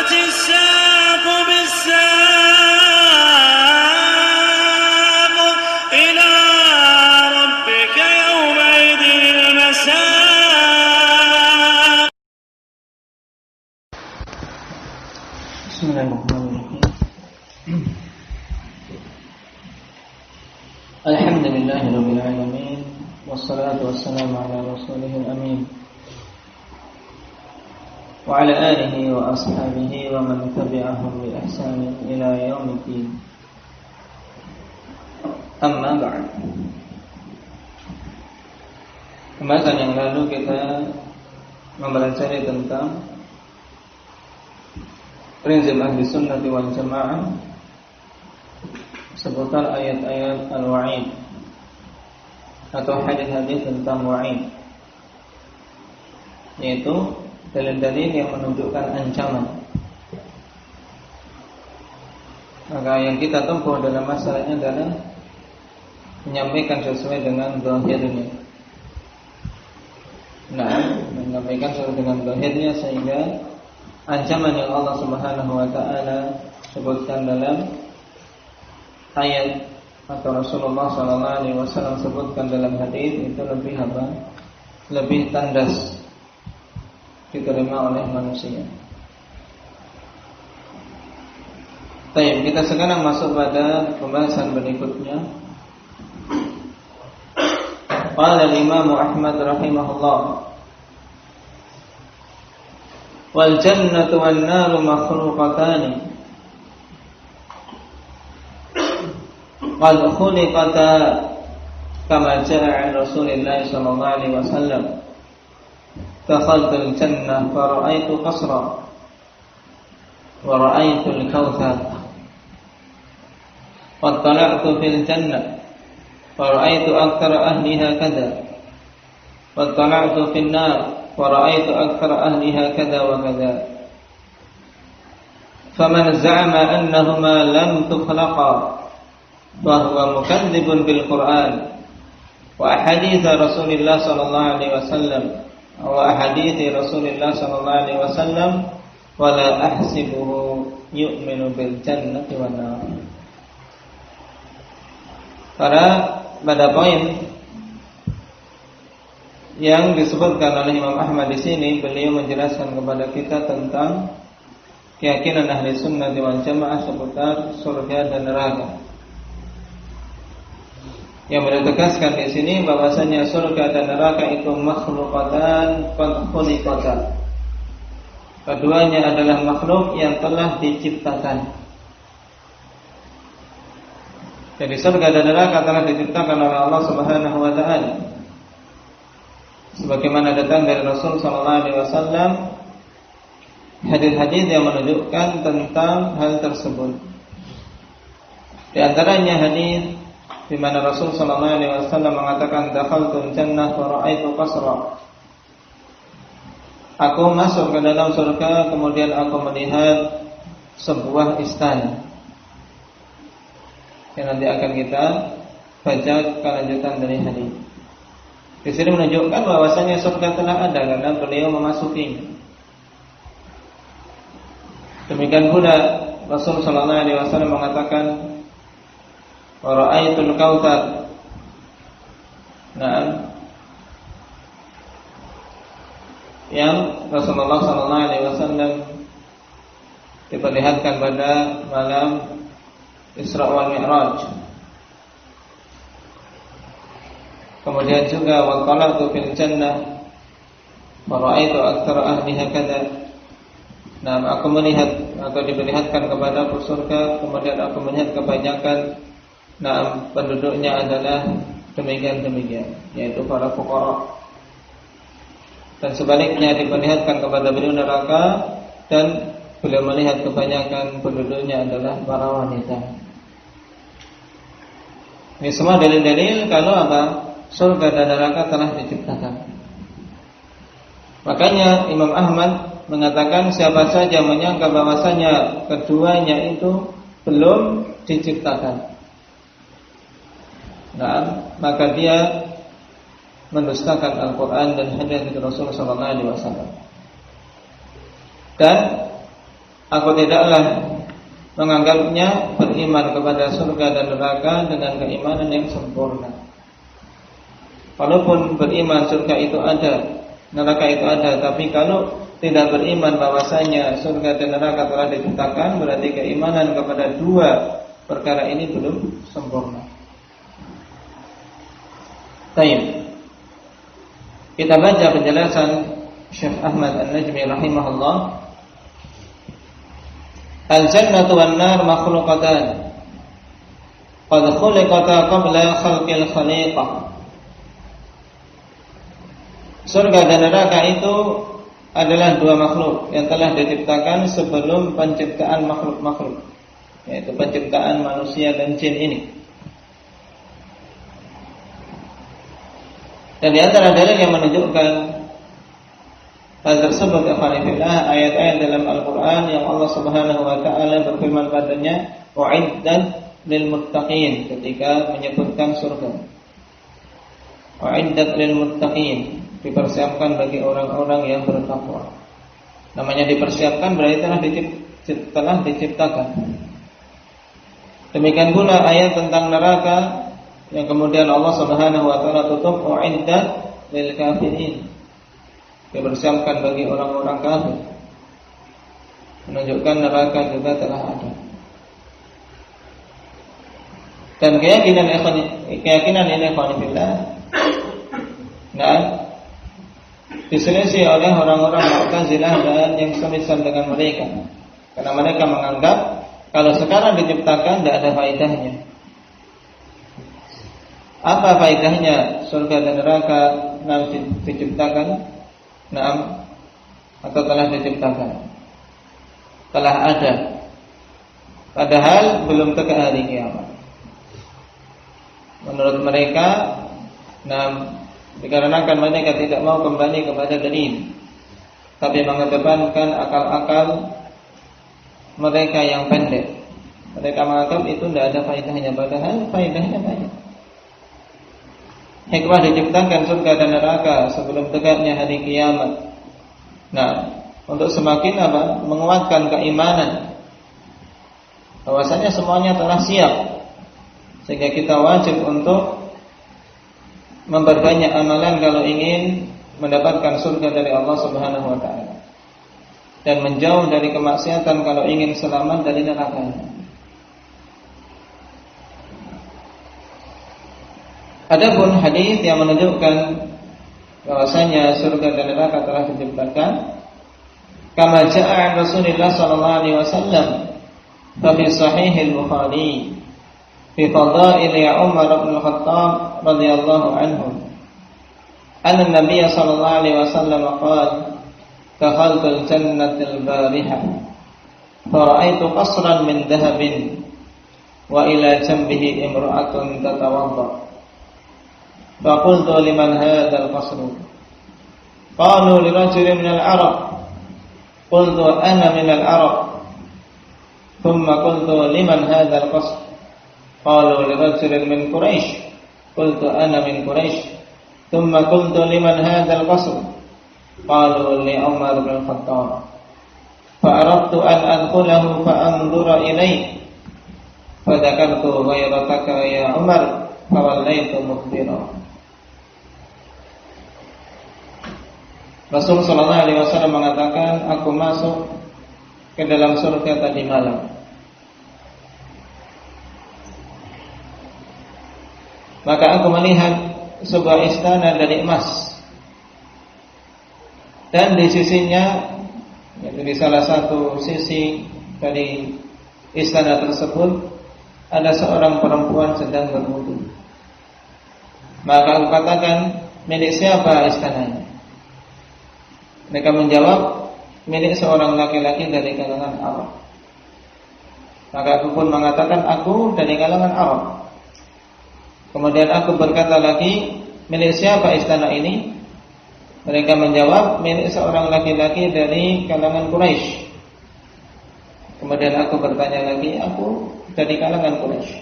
والتفت الساق بالساق إلى ربك يومئذ المساق. بسم الله الرحمن الرحيم. الحمد لله رب العالمين والصلاة والسلام على رسوله الأمين وعلى آله وأصحابه ومن تبعهم بإحسان إلى يوم الدين. أما بعد. Kemarin yang lalu kita mempelajari tentang prinsip ahli sunnati wal jamaah seputar ayat-ayat al-wa'id atau hadis-hadis tentang wa'id, yaitu dalil-dalil yang menunjukkan ancaman. Maka yang kita tempuh dalam masalahnya adalah menyampaikan sesuai dengan zahirnya. Menyampaikan sesuai dengan zahirnya sehingga ancaman yang Allah Subhanahu wa taala sebutkan dalam ayat atau Rasulullah sallallahu alaihi wasallam sebutkan dalam hadis itu lebih apa? Lebih tandas diterima oleh manusia. Baik, kita sekarang masuk pada pembahasan berikutnya. Qala al-Imam Ahmad rahimahullah, wal jannatu wan naru makhluqatan qad khuliqata kama jaa 'an Rasulillah sallallahu alaihi wasallam. Dakhaltul jannah fa ra'aitu qasra wa ra'aitu al-kautsar. Wa tala'tu fil jannah fa ra'aitu aktsara ahliha kadza. Wa tala'tu fil nar fa ra'aitu aktsara ahliha kadza wa kadza. Faman za'ama annahuma lam tukhlaqa fa huwa mukadzibun bil Qur'an wa ahadits Rasulillah sallallahu alaihi wasallam wa hadithi Rasulullah sallallahu alaihi wasallam wala ahsibuhu yu'minu bil jannati wan nar. Pada poin yang disebutkan oleh Imam Ahmad di sini, beliau menjelaskan kepada kita tentang keyakinan ahli sunnah wal jamaah seputar surga dan neraka. Yang beliau tegaskan di sini bahwasanya surga dan neraka itu makhluqatan qad khuliqatan. Keduanya adalah makhluk yang telah diciptakan. Jadi surga dan neraka telah diciptakan oleh Allah Subhanahu wa taala. Sebagaimana datang dari Rasul sallallahu alaihi wasallam hadis-hadis yang menunjukkan tentang hal tersebut. Di antaranya hadis di mana Rasul sallallahu alaihi wasallam mengatakan dakhaltul jannah wa ra'aitu qasra. Aku masuk ke dalam surga kemudian aku melihat sebuah istana. Yang nanti akan kita baca kelanjutan dari hadis. Di sini menunjukkan bahwasanya surga telah ada karena beliau memasukinya. Demikian pula Rasul sallallahu alaihi wasallam mengatakan wa ra'aitul kautsar. Yang Rasulullah sallallahu alaihi wasallam diperlihatkan pada malam Isra wal Mi'raj. Kemudian juga wa talaqtu fil jannah wa ra'aitu aktsara ahliha kadza. Aku melihat atau diperlihatkan kepada surga, kemudian aku melihat kebanyakan penduduknya adalah demikian-demikian, yaitu para fuqara. Dan sebaliknya diperlihatkan kepada beliau neraka dan beliau melihat kebanyakan penduduknya adalah para wanita. Ini semua dalil-dalil kalau surga dan neraka telah diciptakan. Makanya Imam Ahmad mengatakan siapa saja menyangka bahwasanya keduanya itu belum diciptakan, maka dia mendustakan Al-Quran dan hadis Rasulullah SAW. Dan aku tidaklah menganggapnya beriman kepada surga dan neraka dengan keimanan yang sempurna. Walaupun beriman surga itu ada, neraka itu ada, tapi kalau tidak beriman bahwasanya surga dan neraka telah diciptakan, berarti keimanan kepada dua perkara ini belum sempurna. Baik. Kita baca penjelasan Syekh Ahmad An-Najmi rahimahullah. Al-jannatu wan-nar makhluqatan qad khuliqata qabla khalqil khaliqah. Surga dan neraka itu adalah dua makhluk yang telah diciptakan sebelum penciptaan makhluk-makhluk, yaitu penciptaan manusia dan jin ini. Dan di antara dalil yang menunjukkan hal tersebut adalah ayat-ayat dalam Al-Quran yang Allah Subhanahu wa Ta'ala berfirman padanya, "U'iddat lil muttaqin," ketika menyebutkan surga. "U'iddat lil muttaqin," dipersiapkan bagi orang-orang yang bertakwa. Namanya dipersiapkan berarti telah diciptakan. Demikian pula ayat tentang neraka yang kemudian Allah Subhanahu wa Ta'ala tutup, "U'iddat lil kafirin," dipersiapkan bagi orang-orang kafir, menunjukkan neraka juga telah ada. Dan keyakinan ini ikhwanillah, nah, diselisih oleh orang-orang Mu'tazilah dan yang semisal dengan mereka, karena mereka menganggap kalau sekarang diciptakan tidak ada faedahnya. Apa faedahnya surga dan neraka nanti diciptakan? Naam, atau telah diciptakan, telah ada, padahal belum tegak hari kiamat. Menurut mereka, dikarenakan mereka tidak mau kembali kepada dalil, tapi mengedepankan akal-akal mereka yang pendek. Mereka menganggap itu tidak ada faedahnya, padahal faedahnya banyak. Hikmah diciptakan surga dan neraka sebelum tegaknya hari kiamat. Nah, untuk semakin menguatkan keimanan bahwasanya semuanya telah siap, sehingga kita wajib untuk memperbanyak amalan kalau ingin mendapatkan surga dari Allah Subhanahu wa Ta'ala, dan menjauh dari kemaksiatan kalau ingin selamat dari neraka. Adapun hadis yang menunjukkan bahwasanya surga dan neraka telah diciptakan, kama jaa Rasulullah sallallahu alaihi wasallam fi sahih al-Bukhari fi fadail Umar bin Khattab radhiyallahu anhu, anna an-nabiy sallallahu alaihi wasallam qala dakhaltu al-jannata al-bariha fara'aytu qasran min dhahabin wa ila janbihi imra'atun tatawadda. فقلت لمن هذا القصر قالوا لرجل من العرب قلت أنا من العرب ثم قلت لمن هذا القصر قالوا لرجل من قريش قلت أنا من قريش ثم قلت لمن هذا القصر قالوا لعمر بن الخطاب فأردت أن أدخله فأنظر إليه فذكرت غيرتك يا عمر فوليت مخبرا. Rasul sallallahu alaihi wasallam mengatakan, aku masuk ke dalam surga tadi malam. Maka aku melihat sebuah istana dari emas, dan di sisinya, yaitu di salah satu sisi dari istana tersebut, ada seorang perempuan sedang berwudu. Maka aku katakan, milik siapa istananya? Mereka menjawab, milik seorang laki-laki dari kalangan Arab. Maka aku pun mengatakan, aku dari kalangan Arab. Kemudian aku berkata lagi, milik siapa istana ini? Mereka menjawab, milik seorang laki-laki dari kalangan Quraisy. Kemudian aku bertanya lagi, aku dari kalangan Quraisy.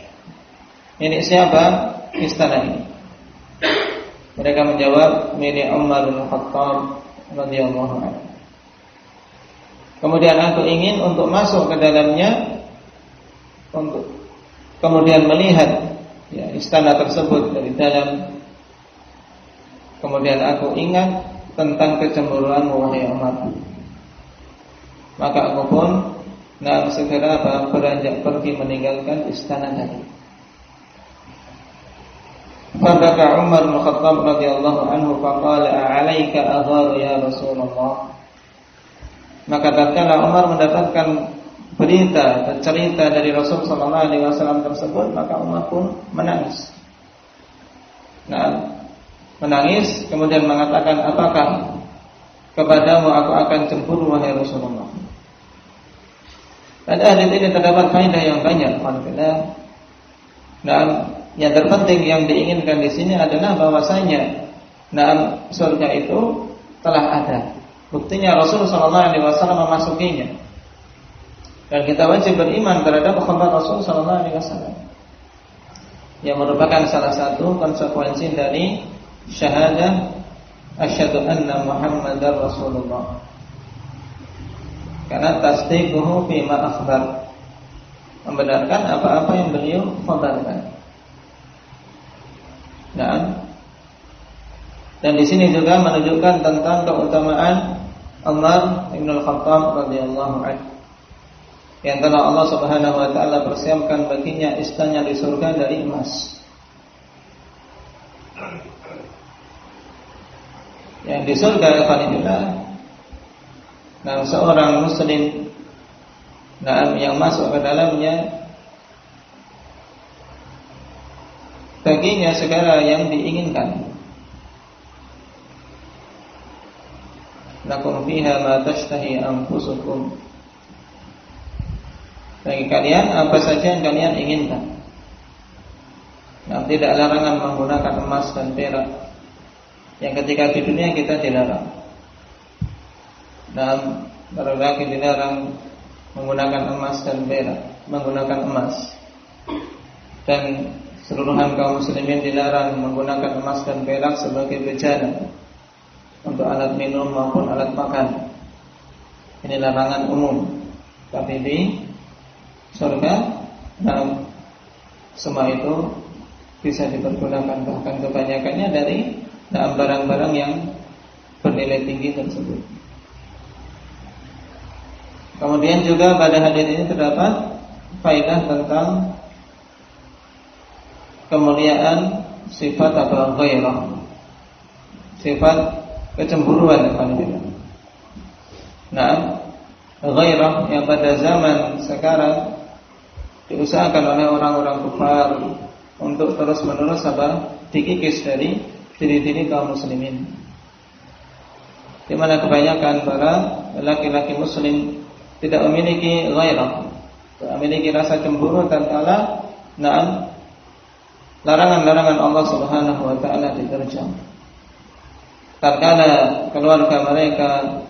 Milik siapa istana ini? Mereka menjawab, milik Umar bin Khattab radhiyallahu anhu. kemudian aku ingin untuk masuk ke dalamnya, untuk kemudian melihat istana tersebut dari dalam. Kemudian aku ingat tentang kecemburuanmu wahai Umar. Maka aku pun segera beranjak pergi meninggalkan istana tadi. Fabaka Umar bin Khattab radhiyallahu anhu faqala a'alaika agharu ya Rasulullah. Maka tatkala Umar mendapatkan berita dan cerita dari Rasul sallallahu alaihi wasallam tersebut, maka Umar pun menangis. Menangis kemudian mengatakan, apakah kepadamu aku akan cemburu wahai Rasulullah? Pada hadis ini terdapat faedah yang banyak. Yang terpenting yang diinginkan di sini adalah bahwasanya surga itu telah ada. Buktinya Rasul sallallahu alaihi wasallam memasukinya. Dan kita wajib beriman terhadap khabar Rasul sallallahu alaihi wasallam. Yang merupakan salah satu konsekuensi dari syahadah asyhadu anna Muhammadar Rasulullah. Karena tasdiquhu bima akhbar, membenarkan apa-apa yang beliau khabarkan. Dan di sini juga menunjukkan tentang keutamaan Umar bin Khattab radhiyallahu anhu, yang telah Allah Subhanahu wa taala persiapkan baginya istana di surga dari emas. Yang di surga alhamdulillah, seorang muslim yang masuk ke dalamnya, baginya segala yang diinginkan. Lakum fiha ma tashtahi anfusukum. Bagi kalian apa saja yang kalian inginkan. Tidak larangan menggunakan emas dan perak, yang ketika di dunia kita dilarang. Para laki dilarang menggunakan emas dan perak, menggunakan emas. Dan seluruhan kaum muslimin dilarang menggunakan emas dan perak sebagai bejana untuk alat minum maupun alat makan. Ini larangan umum. Tapi di surga, semua itu bisa dipergunakan, bahkan kebanyakannya dari barang-barang yang bernilai tinggi tersebut. Kemudian juga pada hadis ini terdapat faedah tentang kemuliaan sifat ghairah, sifat kecemburuan. Ghairah yang pada zaman sekarang diusahakan oleh orang-orang kufar untuk terus-menerus dikikis dari diri-diri kaum muslimin, di mana kebanyakan para laki-laki muslim tidak memiliki ghairah, tidak memiliki rasa cemburu tatkala larangan-larangan Allah Subhanahu wa taala diterjang. Tatkala keluarga mereka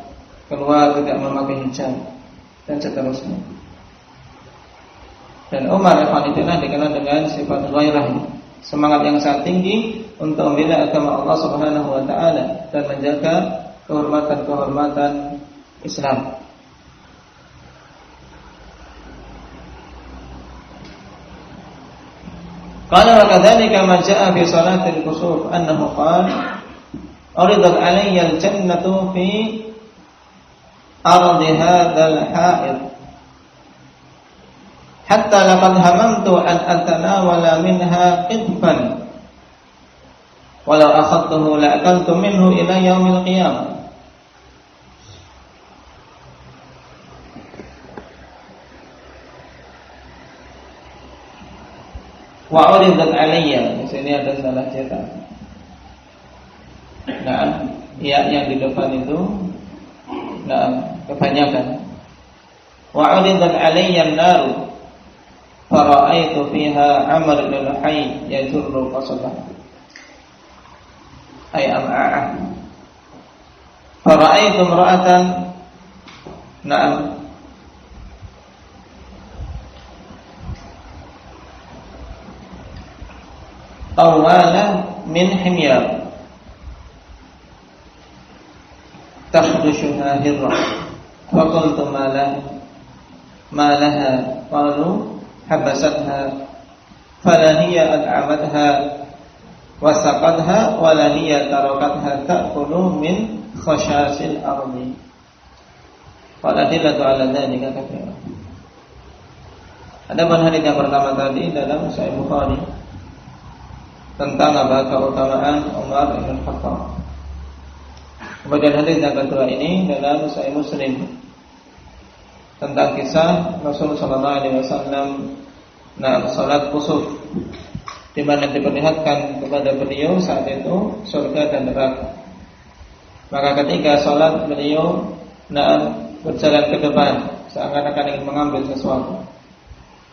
keluar tidak memakai hijab dan seterusnya. Dan Umar radhiyallahu dikenal dengan sifat ghairah, semangat yang sangat tinggi untuk membela agama Allah Subhanahu wa taala dan menjaga kehormatan-kehormatan Islam. Qala wa kadzalika ma jaa'a fi salatil kusuf annahu qala uridat 'alayya al-jannatu fi ardi hadzal ha'id hatta laqad hamamtu an atanawala minha qitfan walau akhadtuhu la akaltu minhu ila yaumil qiyamah. Wa uridat alayya, di sini ada salah cetak. Yang di depan itu kebanyakan. Wa uridat alayya an-nar fara'aitu fiha Amr bin al-Hayy yajurru qasabah ay am'a'ah. Fara'aitu imra'atan awala min himyar takhdushuha hirra Faqultu ma laha qalu habasatha fala hiya at'amatha wa saqatha wa la hiya tarakatha ta'kulu min khashasil ardi. Qala adillatu ala dzalika katsira. Adapun hadis yang pertama tadi dalam Sahih Bukhari tentang keutamaan Umar bin Khattab. Kemudian hadis yang kedua ini dalam Sahih Muslim tentang kisah Rasulullah SAW salat kusuf, di mana diperlihatkan kepada beliau saat itu surga dan neraka. Maka ketika salat beliau berjalan ke depan seakan-akan ingin mengambil sesuatu.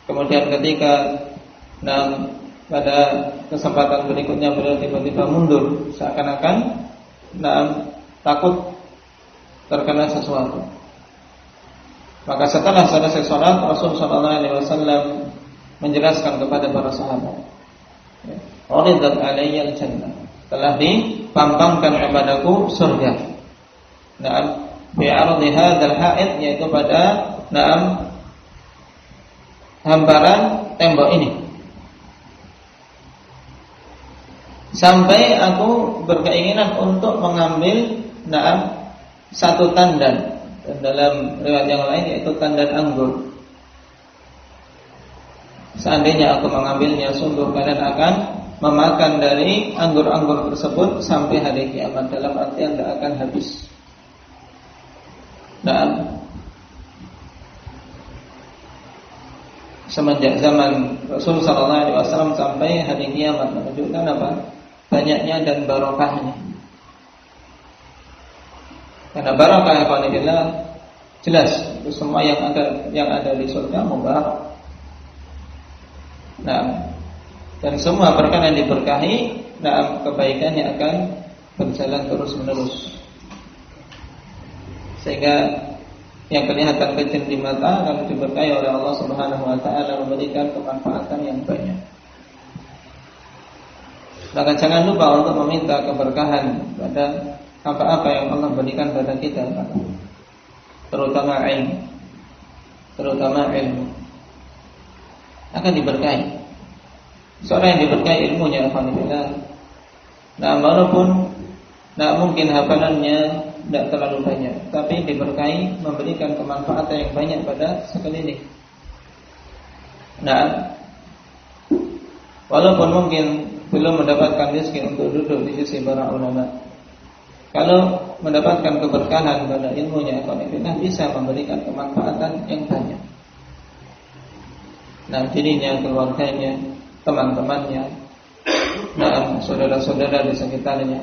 Kemudian ketika pada kesempatan berikutnya beliau tiba-tiba mundur seakan-akan takut terkena sesuatu. Maka setelah selesai salat, Rasulullah SAW menjelaskan kepada para sahabat, "Uridat alayya al-jannah." Telah dipampangkan kepadaku surga. Bi ardi hadzal ha'id, yaitu pada hamparan tembok ini. Sampai aku berkeinginan untuk mengambil satu tandan. Dan dalam riwayat yang lain yaitu tandan anggur. Seandainya aku mengambilnya, sungguh kalian akan memakan dari anggur-anggur tersebut sampai hari kiamat, dalam artian tidak akan habis. Semenjak zaman Rasul SAW sampai hari kiamat menunjukkan apa? Banyaknya dan barokahnya. Karena barakah alhamdulillah jelas itu semua yang ada di surga mubarak. Dan semua perkara yang diberkahi, kebaikannya akan berjalan terus menerus. Sehingga yang kelihatan kecil di mata kalau diberkahi oleh Allah Subhanahu wa taala memberikan kemanfaatan yang banyak. Maka jangan lupa untuk meminta keberkahan pada apa-apa yang Allah berikan pada kita, terutama ilmu akan diberkahi. Seorang yang diberkahi ilmunya alhamdulillah, walaupun mungkin hafalannya tidak terlalu banyak, tapi diberkahi memberikan kemanfaatan yang banyak pada sekeliling. Walaupun mungkin belum mendapatkan rezeki untuk duduk di sisi para ulama, kalau mendapatkan keberkahan pada ilmunya, alhamdulillah bisa memberikan kemanfaatan yang banyak. Dirinya, keluarganya, teman-temannya, saudara-saudara di sekitarnya.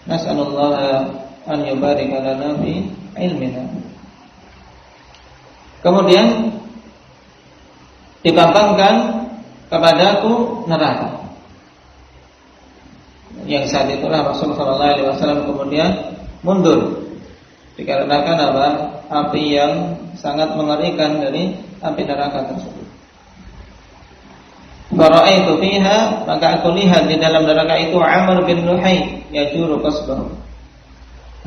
Nas'alullah an yubarik lana fi ilmina. Kemudian dipampangkan kepadaku neraka. Yang saat itulah Rasulullah SAW kemudian mundur, dikarenakan apa? Api yang sangat mengerikan dari api neraka tersebut. Fara'aitu fiha, maka aku lihat di dalam neraka itu Amr bin Luhai yajuru qasbahu.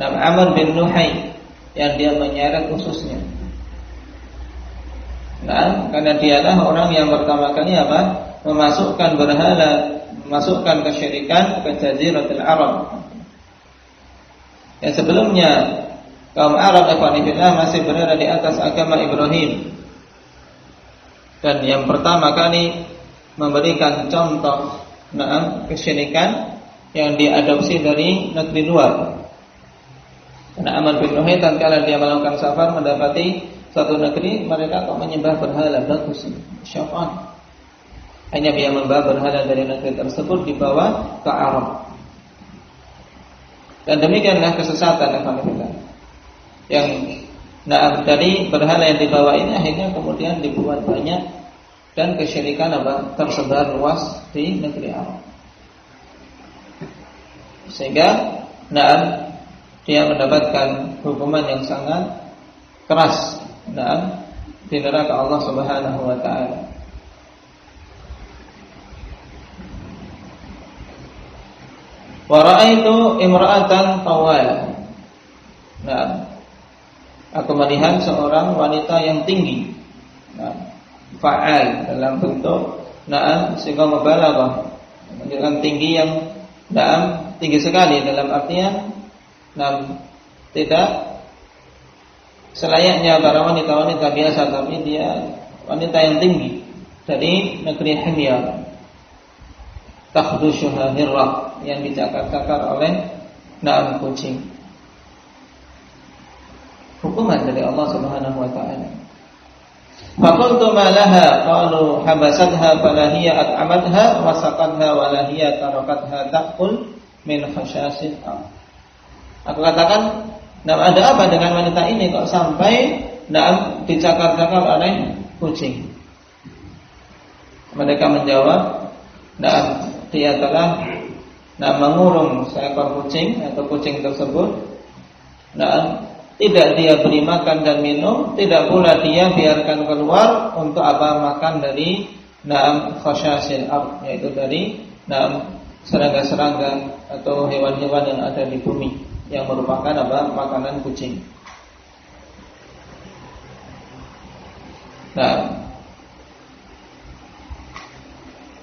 Amr bin Luhai yang dia menyeret ususnya. Karena dialah orang yang pertama kali memasukkan berhala, memasukkan kesyirikan ke Jaziratul Arab. Yang sebelumnya kaum Arab masih berada di atas agama Ibrahim. Dan yang pertama kali memberikan contoh kesyirikan yang diadopsi dari negeri luar. Karena Amr bin Luhai tatkala dia melakukan safar mendapati suatu negeri, mereka kok menyembah berhala, bagus, syafa'an. Hanya dia membawa berhala dari negeri tersebut dibawa ke Arab. Dan demikianlah kesesatan yang dari berhala yang dibawa ini akhirnya kemudian dibuat banyak dan kesyirikan tersebar luas di negeri Arab. Sehingga dia mendapatkan hukuman yang sangat keras di neraka Allah Subhanahu wa taala. Wa ra'aitu imra'atan tawalah. Nah, aku melihat seorang wanita yang tinggi. Nah, fa'al dalam bentuk na'am sehingga mubalaghah, menunjukkan tinggi yang na'am tinggi sekali dalam artian na'am tidak selayaknya para wanita-wanita biasa, tapi dia wanita yang tinggi dari negeri Himyar, takhdushuha hirrah, yang dicakar-cakar oleh na'am kucing. Hukuman dari Allah Subhanahu wa taala. Faqultu ma laha qalu habasatha fala hiya at'amatha wa saqatha wa la hiya tarakatha ta'kul min khashasil ardh. Aku katakan, "Nah, ada apa dengan wanita ini kok sampai dicakar-cakar oleh kucing?" Mereka menjawab, "Nah, dia telah mengurung seekor kucing atau kucing tersebut. Tidak dia beri makan dan minum, tidak pula dia biarkan keluar untuk apa makan dari khashasil ardh, yaitu dari serangga-serangga atau hewan-hewan yang ada di bumi, yang merupakan apa makanan kucing." Nah,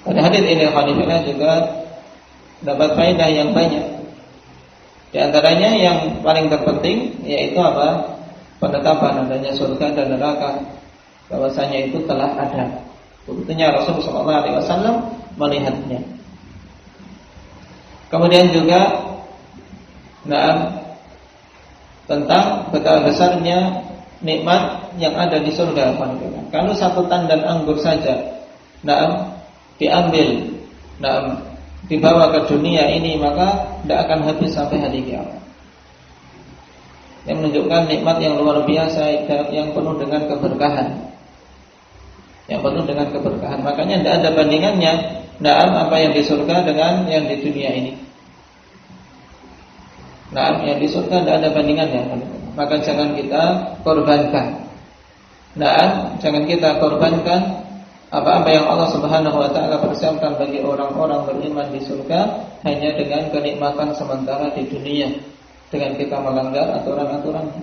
pada hadis ini khalifah juga dapat faedah yang banyak. Di antaranya yang paling terpenting yaitu apa? Penetapan adanya surga dan neraka, bahwasanya itu telah ada. Buktinya Rasulullah SAW melihatnya. Kemudian juga tentang betapa besarnya nikmat yang ada di surga. Kalau satu tandan anggur saja diambil, dibawa ke dunia ini, maka tidak akan habis sampai hari kiamat. Yang menunjukkan nikmat yang luar biasa, yang penuh dengan keberkahan, Makanya tidak ada bandingannya apa yang di surga dengan yang di dunia ini. Yang di surga tidak ada bandingannya. Maka jangan kita korbankan. Jangan kita korbankan apa-apa yang Allah Subhanahu wa taala persiapkan bagi orang-orang beriman di surga hanya dengan kenikmatan sementara di dunia, dengan kita melanggar aturan-aturannya.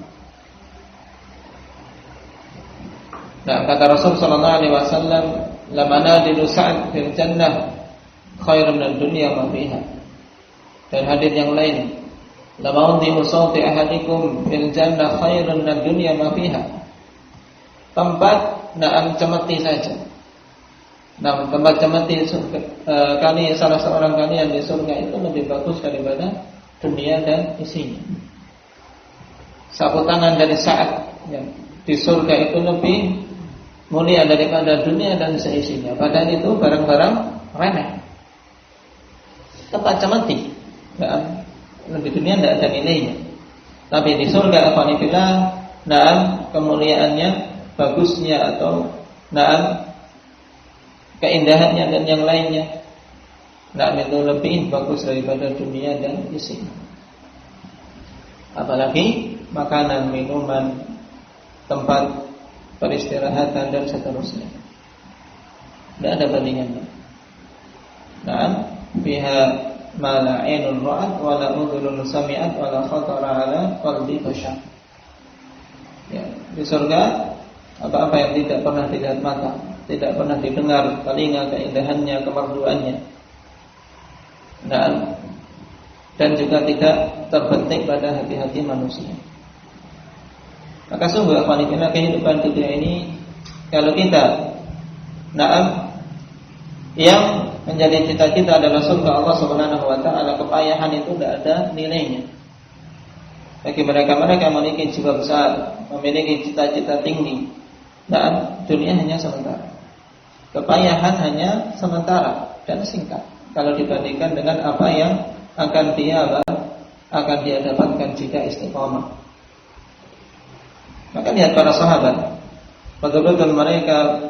Kata Rasul sallallahu alaihi wasallam, "La manadilu sa'd fil jannah khairun min dunya ma fiha." Dan hadis yang lain, "La mawdi'u sawti ahadikum fil jannah khairun min dunya ma fiha." Tempat cemeti saja. Tempat cemeti salah seorang kalian di surga itu lebih bagus daripada dunia dan isinya. Sapu tangan dari saat di surga itu lebih mulia daripada dunia dan seisinya. Padahal itu barang-barang remeh. Tempat cemeti, di dunia tidak ada nilainya. Tapi di surga alhamdulillah, kemuliaannya, bagusnya atau keindahannya dan yang lainnya, itu lebih bagus daripada dunia dan isinya. Apalagi makanan, minuman, tempat peristirahatan dan seterusnya, tidak ada bandingannya. Fiha ma la 'ainun ra'at wa la udhunun sami'at wa la khatara 'ala qalbi bashar. Ya, di surga apa-apa yang tidak pernah dilihat mata, tidak pernah didengar telinga keindahannya, kemerduannya, dan juga tidak terbentik pada hati-hati manusia. Maka sungguh kehidupan dunia ini, kalau kita yang menjadi cita-cita adalah surga Allah Subhanahu wa taala, kepayahan itu tidak ada nilainya. Bagi mereka-mereka yang memiliki jiwa besar, memiliki cita-cita tinggi, dunia hanya sementara. Kepayahan hanya sementara dan singkat kalau dibandingkan dengan apa yang akan dia dapatkan jika istiqomah. Maka lihat para sahabat, betul-betul mereka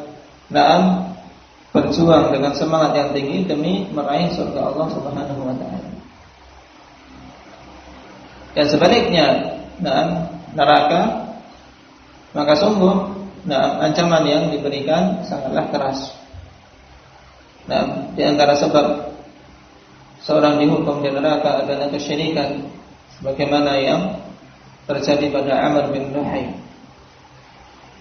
berjuang dengan semangat yang tinggi demi meraih surga Allah Subhanahu wa taala. Dan sebaliknya, neraka, maka sungguh ancaman yang diberikan sangatlah keras. Di antara sebab seorang dihukum di neraka adalah kesyirikan, sebagaimana yang terjadi pada Amr bin Luhai.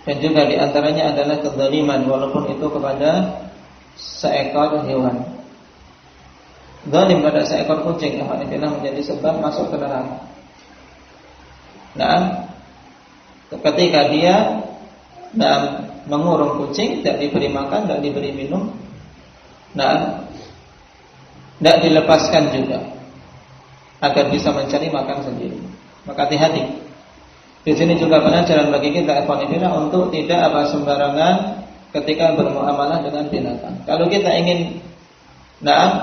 Dan juga diantaranya adalah kezaliman, walaupun itu kepada seekor hewan. Zalim pada seekor kucing menjadi sebab masuk ke neraka. Nah, ketika dia mengurung kucing, tidak diberi makan, tidak diberi minum, tidak dilepaskan juga agar bisa mencari makan sendiri. Maka hati-hati. Di sini juga pelajaran bagi kita untuk tidak sembarangan ketika bermuamalah dengan binatang. Kalau kita ingin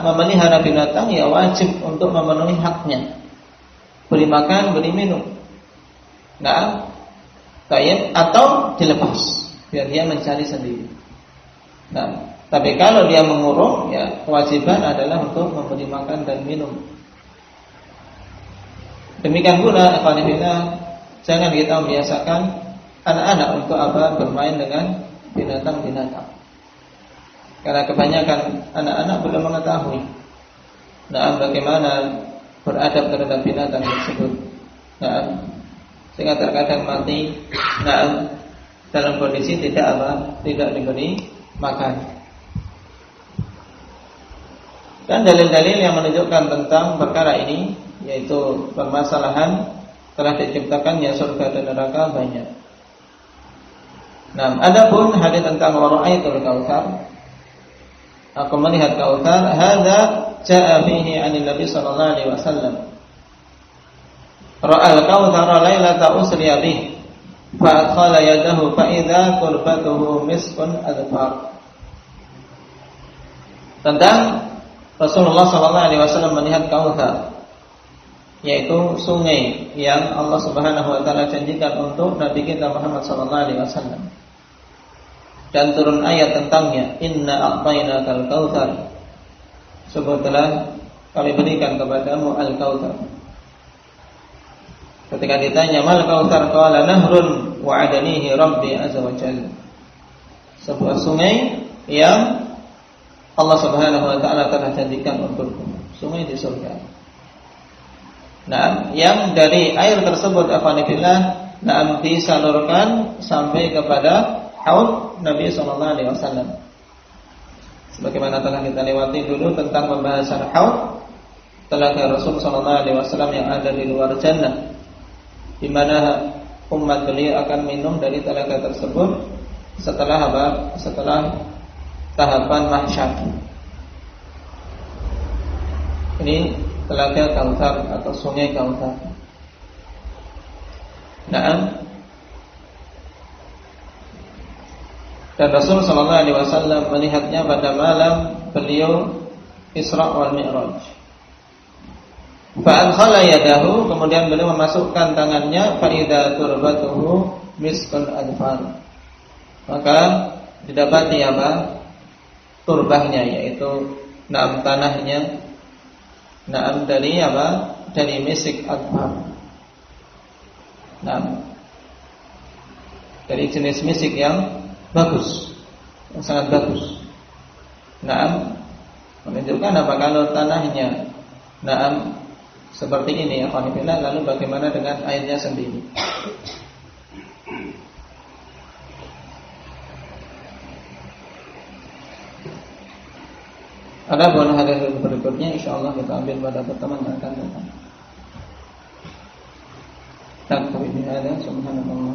memelihara binatang, ya wajib untuk memenuhi haknya. Beri makan, beri minum. Atau dilepas biar dia mencari sendiri. Tapi kalau dia mengurung, ya kewajiban adalah untuk memberi makan dan minum. Demikian pula jangan kita membiasakan anak-anak untuk bermain dengan binatang-binatang. Karena kebanyakan anak-anak belum mengetahui bagaimana beradab terhadap binatang tersebut. Sehingga terkadang mati dalam kondisi tidak diberi makan. Dan dalil-dalil yang menunjukkan tentang perkara ini, yaitu permasalahan telah diciptakannya surga dan neraka, banyak. Adapun hadis tentang wara'aitul kautsar, aku melihat kautsar, hadza jaa fihi 'anil Nabi sallallahu alaihi wasallam. Ra'al kautsara lailata usriya bih, fa adkhala yadahu fa idza turbatuhu miskun adfar. Tentang Rasulullah sallallahu alaihi wasallam melihat kautsar, yaitu sungai yang Allah Subhanahu wa taala janjikan untuk Nabi kita Muhammad sallallahu alaihi wasallam. Dan turun ayat tentangnya, inna a'tainakal kautsar. Sebutlah kami berikan kepadamu al-kautsar. Ketika ditanya mal kautsar, qala nahrun wa'adanihi rabbi azza wa jalla. Sebuah sungai yang Allah Subhanahu wa taala telah janjikan untukku, sungai di surga. Yang dari air tersebut disalurkan sampai kepada haud Nabi sallallahu alaihi wasallam. Sebagaimana telah kita lewati dulu tentang pembahasan haud telaga Rasul sallallahu alaihi wasallam yang ada di luar jannah, di mana umat beliau akan minum dari telaga tersebut setelah Setelah tahapan mahsyar. Ini telaga Kautsar atau sungai Kautsar. Dan Rasul sallallahu alaihi wasallam melihatnya pada malam beliau Isra wal Mi'raj. Fa adkhala yadahu, kemudian beliau memasukkan tangannya, fa idza turbatuhu miskun adfar. Maka didapati turbahnya, yaitu tanahnya dari misik adfar. Dari jenis misik yang bagus, yang sangat bagus. Menunjukkan kalau tanahnya seperti ini, lalu bagaimana dengan airnya sendiri? Ada buah hadis berikutnya, insyaallah kita ambil pada pertemuan yang akan datang. Takbir ini ada, subhanallah.